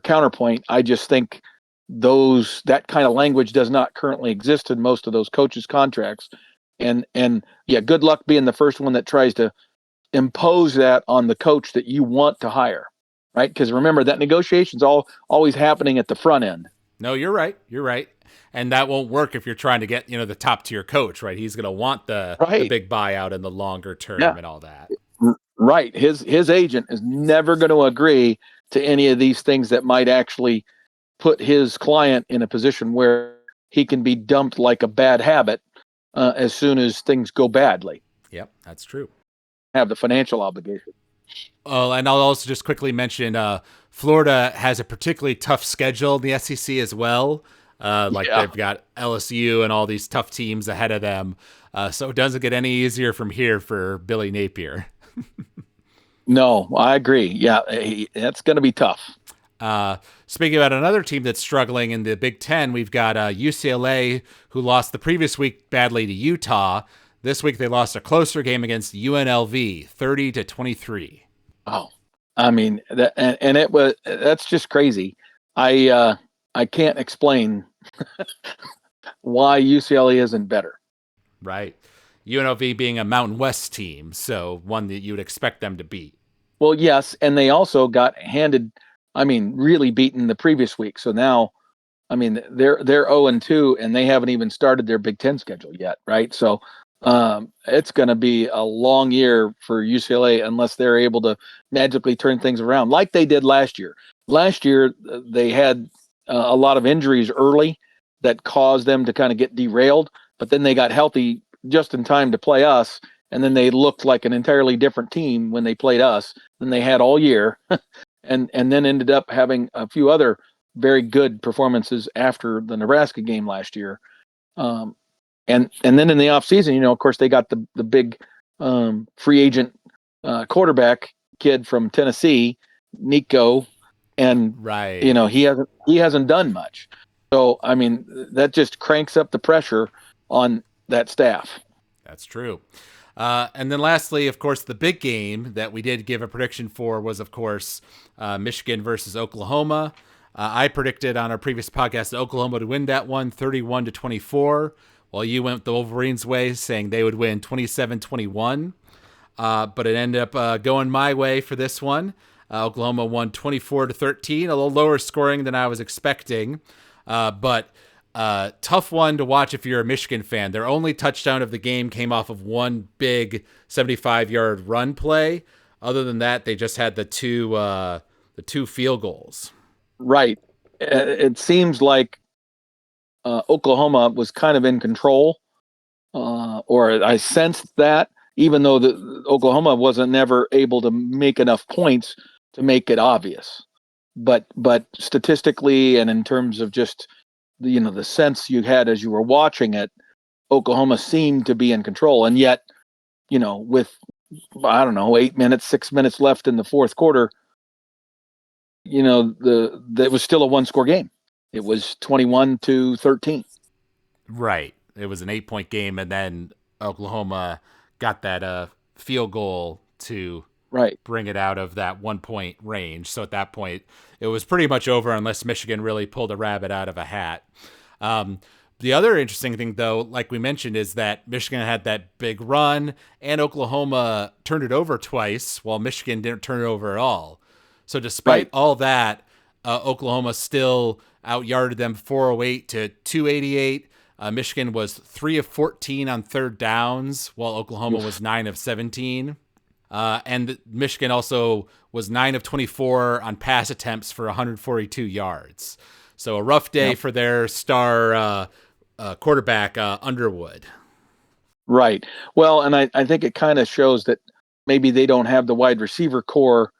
counterpoint. I just think that kind of language does not currently exist in most of those coaches' contracts. And yeah, good luck being the first one that tries to impose that on the coach that you want to hire, right? Because remember, that negotiation's always happening at the front end. No, you're right. You're right. And that won't work if you're trying to get, the top tier coach, right? He's going to want the big buyout in the longer term and all that. Right. His agent is never going to agree to any of these things that might actually put his client in a position where he can be dumped like a bad habit as soon as things go badly. Yep, that's true. Have the financial obligation. Oh, and I'll also just quickly mention Florida has a particularly tough schedule in the SEC as well. They've got LSU and all these tough teams ahead of them. So it doesn't get any easier from here for Billy Napier. No, I agree. Yeah, that's going to be tough. Speaking about another team that's struggling in the Big Ten, we've got UCLA, who lost the previous week badly to Utah. This week they lost a closer game against UNLV, 30-23. Oh, I mean, that's just crazy. I can't explain why UCLA isn't better. Right. UNLV being a Mountain West team, so one that you would expect them to beat. Well, yes, and they also got really beaten the previous week. So now, they're 0-2, and they haven't even started their Big Ten schedule yet, right? So it's going to be a long year for UCLA unless they're able to magically turn things around like they did last year. Last year, they had a lot of injuries early that caused them to kind of get derailed, but then they got healthy just in time to play us. And then they looked like an entirely different team when they played us than they had all year. and then ended up having a few other very good performances after the Nebraska game last year. And then in the offseason, of course, they got the big free agent quarterback kid from Tennessee, Nico, and he hasn't done much. So that just cranks up the pressure on that staff. That's true. And then lastly, of course, the big game that we did give a prediction for was, of course, Michigan versus Oklahoma. I predicted on our previous podcast that Oklahoma would win that one 31-24, while you went the Wolverines' way, saying they would win 27-21. But it ended up going my way for this one. Oklahoma won 24-13, a little lower scoring than I was expecting, but tough one to watch if you're a Michigan fan. Their only touchdown of the game came off of one big 75-yard run play. Other than that, they just had the two field goals. Right. It seems like Oklahoma was kind of in control, or I sensed that, even though the Oklahoma wasn't never able to make enough points to make it obvious. But statistically and in terms of just the sense you had as you were watching it, Oklahoma seemed to be in control, and yet with I don't know 6 minutes left in the fourth quarter, it was still a one-score game. It was 21-13. Right. It was an 8-point game, and then Oklahoma got that field goal to bring it out of that 1-point range. So at that point, it was pretty much over unless Michigan really pulled a rabbit out of a hat. The other interesting thing, though, like we mentioned, is that Michigan had that big run, and Oklahoma turned it over twice, while Michigan didn't turn it over at all. So despite all that, Oklahoma still out-yarded them 408 to 288. Michigan was 3 of 14 on third downs, while Oklahoma was 9 of 17. And Michigan also was 9 of 24 on pass attempts for 142 yards. So a rough day for their star quarterback, Underwood. Right. Well, and I think it kind of shows that maybe they don't have the wide receiver core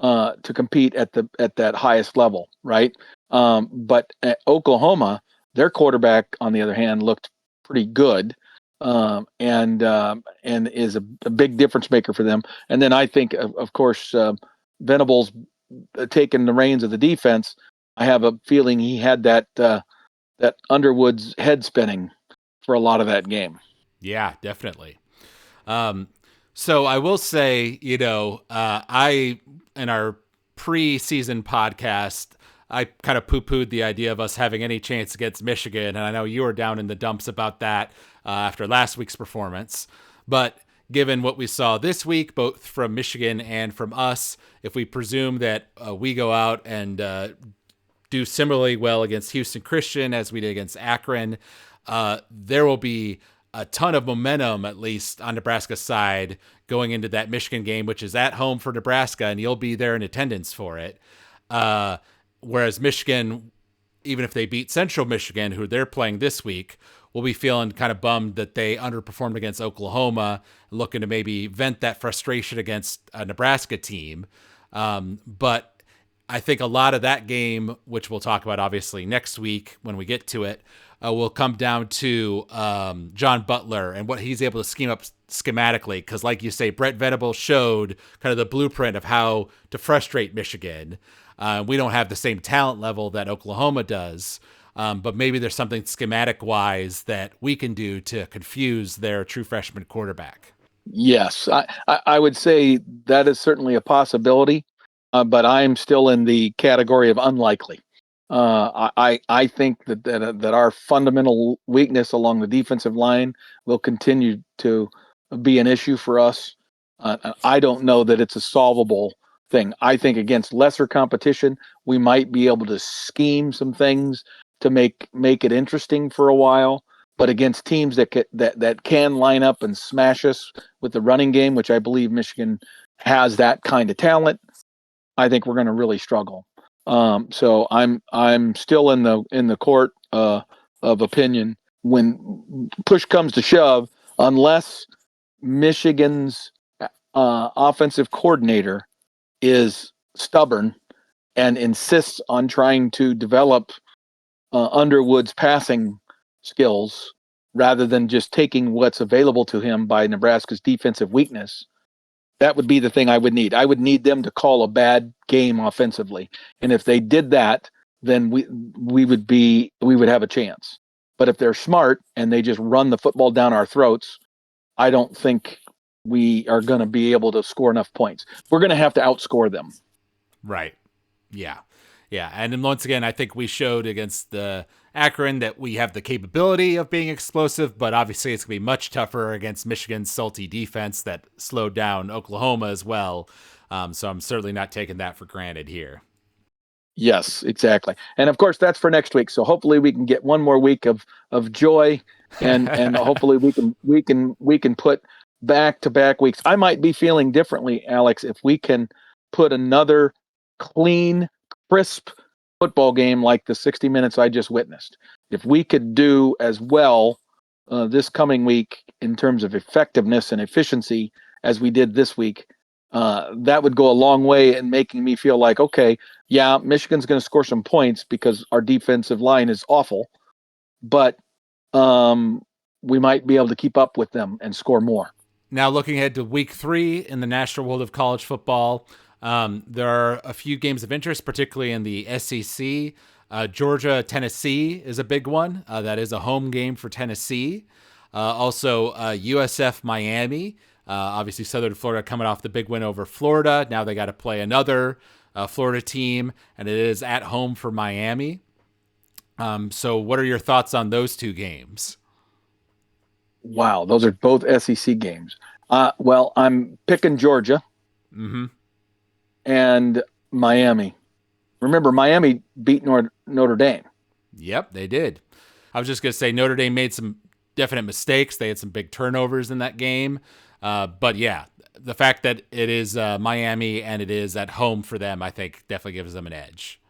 to compete at that highest level, right? But at Oklahoma, their quarterback, on the other hand, looked pretty good, and is a big difference maker for them. And then I think, of course, Venables taking the reins of the defense. I have a feeling he had that Underwood's head spinning for a lot of that game. Yeah, definitely. So I will say, I, in our pre-season podcast, I kind of poo-pooed the idea of us having any chance against Michigan, and I know you were down in the dumps about that after last week's performance. But given what we saw this week, both from Michigan and from us, if we presume that we go out and do similarly well against Houston Christian as we did against Akron, there will be a ton of momentum, at least on Nebraska's side, going into that Michigan game, which is at home for Nebraska, and you'll be there in attendance for it. Whereas Michigan, even if they beat Central Michigan, who they're playing this week, will be feeling kind of bummed that they underperformed against Oklahoma, looking to maybe vent that frustration against a Nebraska team. But I think a lot of that game, which we'll talk about obviously next week when we get to it, will come down to John Butler and what he's able to scheme up schematically. Because like you say, Brett Venables showed kind of the blueprint of how to frustrate Michigan. We don't have the same talent level that Oklahoma does, but maybe there's something schematic-wise that we can do to confuse their true freshman quarterback. Yes, I would say that is certainly a possibility, but I'm still in the category of unlikely. I think that our fundamental weakness along the defensive line will continue to be an issue for us. I don't know that it's a solvable thing. I think against lesser competition, we might be able to scheme some things to make it interesting for a while. But against teams that can line up and smash us with the running game, which I believe Michigan has that kind of talent, I think we're going to really struggle. So I'm still in the court of opinion when push comes to shove, unless Michigan's offensive coordinator is stubborn and insists on trying to develop Underwood's passing skills rather than just taking what's available to him by Nebraska's defensive weakness. That would be the thing I would need. I would need them to call a bad game offensively. And if they did that, then we would have a chance. But if they're smart and they just run the football down our throats, I don't think we are going to be able to score enough points. We're going to have to outscore them. Right. Yeah. Yeah. And then once again, I think we showed against the Akron that we have the capability of being explosive, but obviously it's going to be much tougher against Michigan's salty defense that slowed down Oklahoma as well. So I'm certainly not taking that for granted here. Yes, exactly. And of course that's for next week. So hopefully we can get one more week of joy, and hopefully we can put back-to-back weeks. I might be feeling differently, Alex, if we can put another clean, crisp football game like the 60 minutes I just witnessed. If we could do as well this coming week in terms of effectiveness and efficiency as we did this week, that would go a long way in making me feel like, okay, yeah, Michigan's going to score some points because our defensive line is awful, but we might be able to keep up with them and score more. Now, looking ahead to week 3 in the National World of College Football, there are a few games of interest, particularly in the SEC. Georgia, Tennessee is a big one. That is a home game for Tennessee. Also, USF, Miami. Obviously, Southern Florida coming off the big win over Florida. Now they got to play another Florida team, and it is at home for Miami. So what are your thoughts on those two games? Wow, those are both SEC games. Well, I'm picking Georgia and Miami. Remember, Miami beat Notre Dame. Yep, they did. I was just going to say Notre Dame made some definite mistakes. They had some big turnovers in that game. But yeah, the fact that it is Miami and it is at home for them, I think definitely gives them an edge.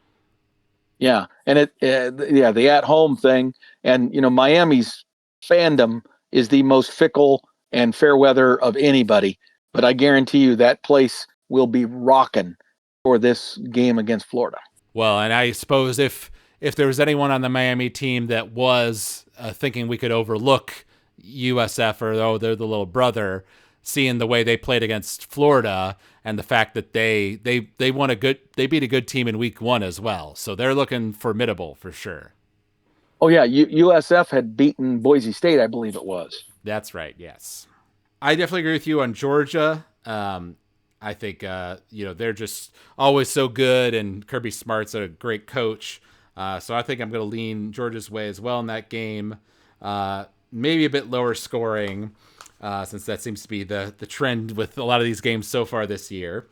Yeah, and the at home thing, and Miami's fandom is the most fickle and fair weather of anybody. But I guarantee you that place will be rocking for this game against Florida. Well, and I suppose if there was anyone on the Miami team that was thinking we could overlook USF, or they're the little brother, seeing the way they played against Florida and the fact that they beat a good team in week 1 as well. So they're looking formidable for sure. Oh yeah, USF had beaten Boise State, I believe it was. That's right. Yes. I definitely agree with you on Georgia. I think they're just always so good, and Kirby Smart's a great coach. So I think I'm going to lean Georgia's way as well in that game. Maybe a bit lower scoring, since that seems to be the trend with a lot of these games so far this year.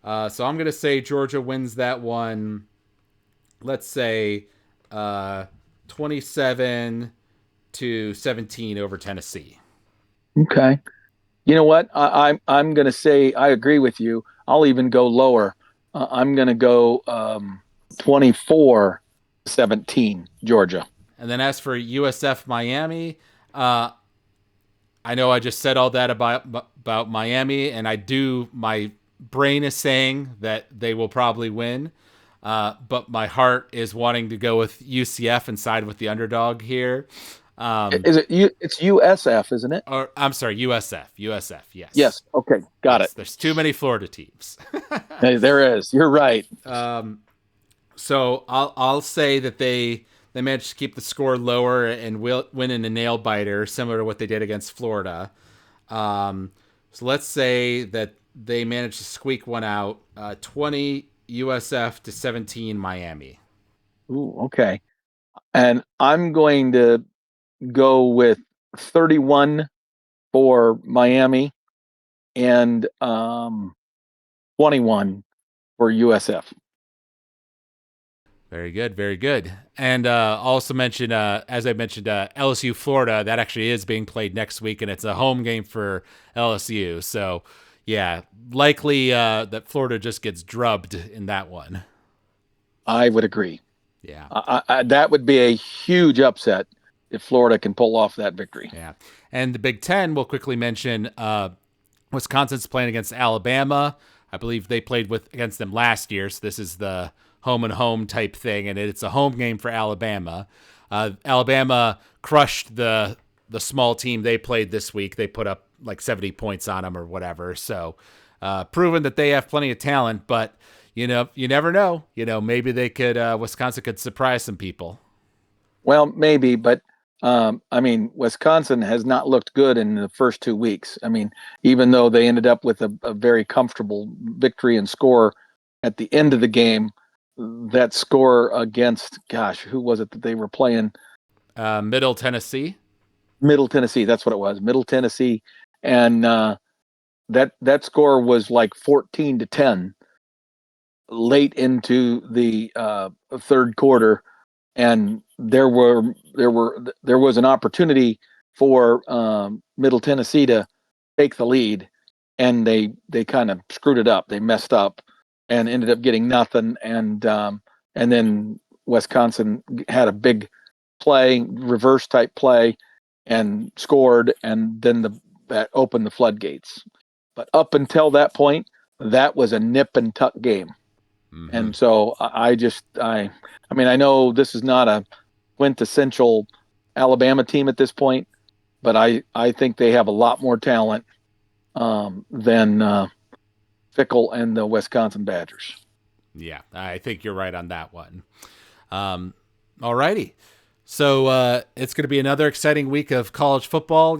So I'm going to say Georgia wins that one. Let's say 27-17 over Tennessee. Okay. You know what? I'm going to say I agree with you. I'll even go lower. I'm going to go 24-17 Georgia. And then as for USF Miami, I know I just said all that about Miami, and my brain is saying that they will probably win. But my heart is wanting to go with UCF and side with the underdog here. It's USF, isn't it? Or I'm sorry, USF. USF, yes. Yes. Okay, got it. There's too many Florida teams. Hey, there is. You're right. So I'll say that they managed to keep the score lower and will win in a nail biter, similar to what they did against Florida. So let's say that they managed to squeak one out, 20 USF to 17 Miami. Ooh, okay. And I'm going to go with 31 for Miami and 21 for USF. Very good, very good. And also mentioned, as I mentioned, LSU Florida, that actually is being played next week, and it's a home game for LSU. So, yeah, likely that Florida just gets drubbed in that one. I would agree. Yeah. That would be a huge upset if Florida can pull off that victory. Yeah. And the Big Ten, we'll quickly mention Wisconsin's playing against Alabama. I believe they played against them last year, so this is the home and home type thing, and it's a home game for Alabama. Alabama crushed the small team they played this week. They put up like 70 points on them or whatever. So proven that they have plenty of talent, but you never know. Maybe they could Wisconsin could surprise some people. Well, maybe, but Wisconsin has not looked good in the first 2 weeks. Even though they ended up with a very comfortable victory and score at the end of the game, that score against, who was it that they were playing? Middle Tennessee. Middle Tennessee, that's what it was. Middle Tennessee, and that score was like 14-10 late into the third quarter, and there was an opportunity for Middle Tennessee to take the lead, and they kind of screwed it up. They messed up and ended up getting nothing, and then Wisconsin had a big play, reverse type play, and scored, and then that opened the floodgates. But up until that point, that was a nip and tuck game. Mm-hmm. And so I mean, I know this is not a quintessential Alabama team at this point, but I think they have a lot more talent than Fickle and the Wisconsin Badgers. Yeah, I think you're right on that one. All righty. So it's going to be another exciting week of college football,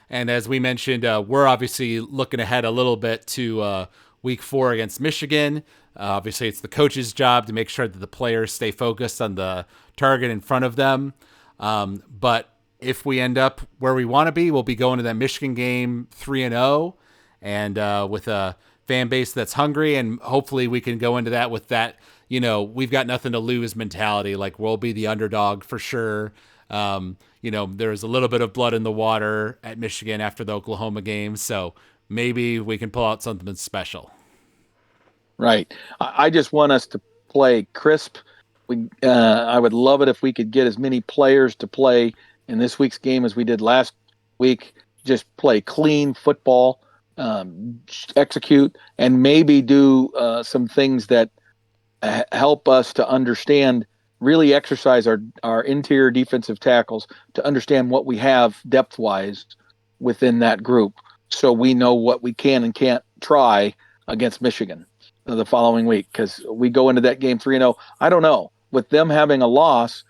and as we mentioned, we're obviously looking ahead a little bit to week 4 against Michigan. Obviously, it's the coach's job to make sure that the players stay focused on the target in front of them. But if we end up where we want to be, we'll be going to that Michigan game 3-0 and with a fan base that's hungry. And hopefully we can go into that with that, we've got nothing to lose mentality. Like, we'll be the underdog for sure. There's a little bit of blood in the water at Michigan after the Oklahoma game. So maybe we can pull out something special. Right. I just want us to play crisp. I would love it if we could get as many players to play in this week's game as we did last week. Just play clean football, execute, and maybe do some things that help us to understand, really exercise our interior defensive tackles to understand what we have depth-wise within that group, so we know what we can and can't try against Michigan the following week, because we go into that game 3-0. I don't know, with them having a loss,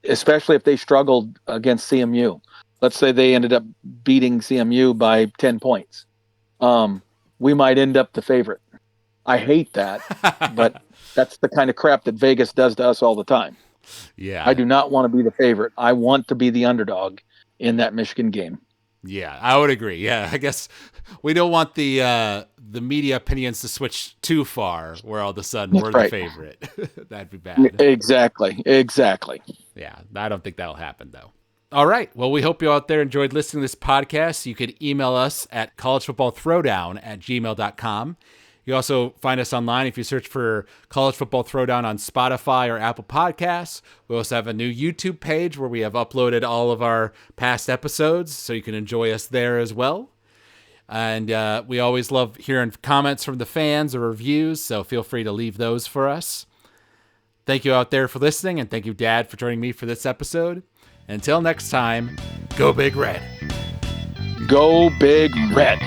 especially if they struggled against CMU. Let's say they ended up beating CMU by 10 points. We might end up the favorite. I hate that, but that's the kind of crap that Vegas does to us all the time. Yeah. I do not want to be the favorite. I want to be the underdog in that Michigan game. Yeah, I would agree. Yeah, I guess we don't want the media opinions to switch too far, where all of a sudden we're the favorite. That'd be bad. Exactly. Yeah, I don't think that'll happen, though. All right. Well, we hope you out there enjoyed listening to this podcast. You could email us at collegefootballthrowdown@gmail.com. You also find us online if you search for College Football Throwdown on Spotify or Apple Podcasts. We also have a new YouTube page where we have uploaded all of our past episodes, so you can enjoy us there as well. And we always love hearing comments from the fans or reviews, so feel free to leave those for us. Thank you out there for listening, and thank you, Dad, for joining me for this episode. Until next time, go Big Red. Go Big Red.